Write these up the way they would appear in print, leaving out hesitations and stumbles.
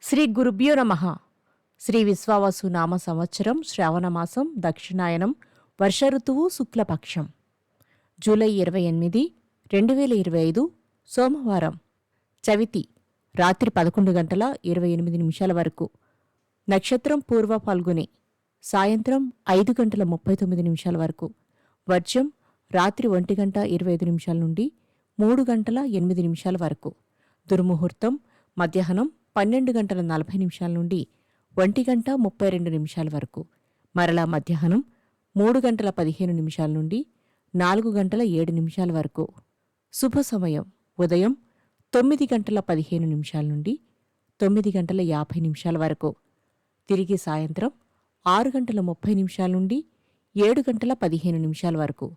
శ్రీ గురుభ్యో నమః. శ్రీ విశ్వావసు నామ సంవత్సరం శ్రావణమాసం దక్షిణాయనం వర్ష ఋతువు శుక్లపక్షం జూలై 28, 2025 సోమవారం. చవితి రాత్రి 11 గంటల 28 నిమిషాల వరకు. నక్షత్రం పూర్వ ఫల్గుని సాయంత్రం 5 గంటల 39 నిమిషాల వరకు. వర్జం రాత్రి 1 గంట 25 నిమిషాల నుండి 3 గంటల 8 నిమిషాల వరకు. దుర్ముహూర్తం మధ్యాహ్నం 12 గంటల 40 నిమిషాల నుండి 1 గంట 32 నిమిషాల వరకు. మరలా మధ్యాహ్నం 3 గంటల 15 నిమిషాల నుండి 4 గంటల 7 నిమిషాల వరకు. శుభ సమయం ఉదయం 9 గంటల 15 నిమిషాల నుండి 9 గంటల 50 నిమిషాల వరకు. తిరిగి సాయంత్రం 6 గంటల 30 నిమిషాల నుండి 7 గంటల 15 నిమిషాల వరకు.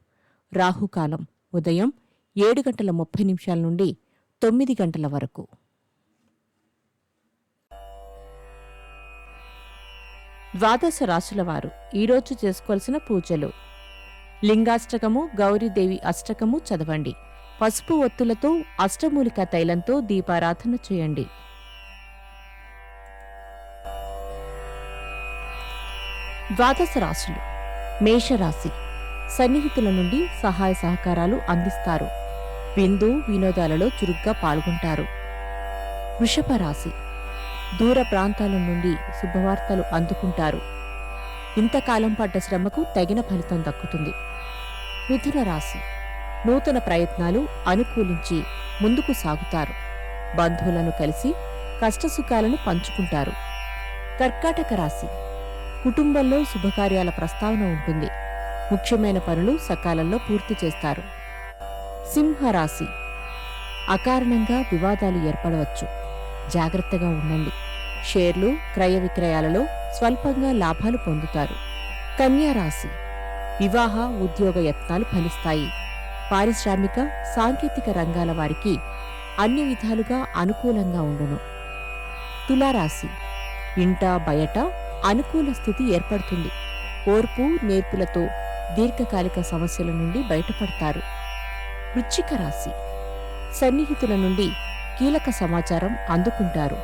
రాహుకాలం ఉదయం 7 గంటల 30 నిమిషాల నుండి 9 గంటల వరకు. ద్వాదశ రాశుల వారు ఈరోజు చేసుకోవాల్సిన పూజలు: లింగాష్టకము, గౌరీదేవి అష్టకము చదవండి. పసుపు ఒత్తులతో అష్టమూలికా తైలంతో దీపారాధన చేయండి. ద్వాదశ రాశులు: మేషరాశి, సన్నిహితుల నుండి సహాయ సహకారాలు అందిస్తారు. విందు వినోదాలలో చురుగ్గా పాల్గొంటారు. వృషభ రాశి, దూర ప్రాంతాల నుండి శుభవార్తలు అందుకుంటారు. ఇంతకాలం పడ్డ శ్రమకు తగిన ఫలితం దక్కుతుంది. మిథున రాశి, నూతన ప్రయత్నాలు అనుకూలించి ముందుకు సాగుతారు. బంధువులను కలిసి కష్టసుఖాలను పంచుకుంటారు. కర్కాటక రాశి, కుటుంబంలో శుభకార్యాల ప్రస్తావన ఉంటుంది. ముఖ్యమైన పనులు సకాలంలో పూర్తి చేస్తారు. సింహరాశి, అకారణంగా వివాదాలు ఏర్పడవచ్చు. జాగ్రత్తగా ఉండండి. షేర్లు క్రయ విక్రయాలలో స్వల్పంగా లాభాలు పొందుతారు. కన్యారాశి, వివాహ ఉద్యోగ యత్నాలు ఫలిస్తాయి. పారిశ్రామిక సాంకేతిక రంగాల వారికి అన్ని విధాలుగా అనుకూలంగా ఉండును. తులారాశి, ఇంట బయట అనుకూల స్థితి ఏర్పడుతుంది. ఓర్పు నేర్పులతో దీర్ఘకాలిక సమస్యల నుండి బయటపడతారు. వృశ్చిక రాశి, సన్నిహితుల నుండి కీలక సమాచారం అందుకుంటారు.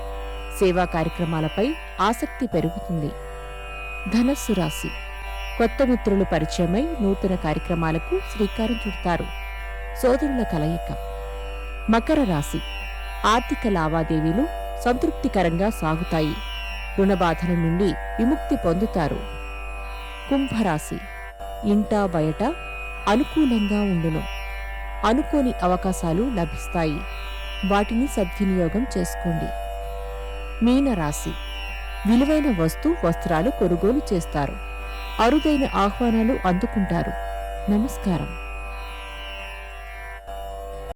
సేవా కార్యక్రమాలపై ఆసక్తి పెరుగుతుంది. ధనస్సు రాశి, కొత్త మిత్రులు పరిచయమై నూతన కార్యక్రమాలకు శ్రీకారం చుడతారు. సోదరుల కలయిక. మకర రాశి, ఆర్థిక లావాదేవీలు సంతృప్తికరంగా సాగుతాయి. రుణబాధల నుండి విముక్తి పొందుతారు. కుంభరాశి, ఇంటా బయట అనుకూలంగా ఉండును. అనుకోని అవకాశాలు లభిస్తాయి. వాటిని సద్వినియోగం చేసుకోండి. మీనరాశి, విలువైన వస్త్రాలు కొనుగోలు చేస్తారు. అరుదైన ఆహ్వానాలు అందుకుంటారు. నమస్కారం.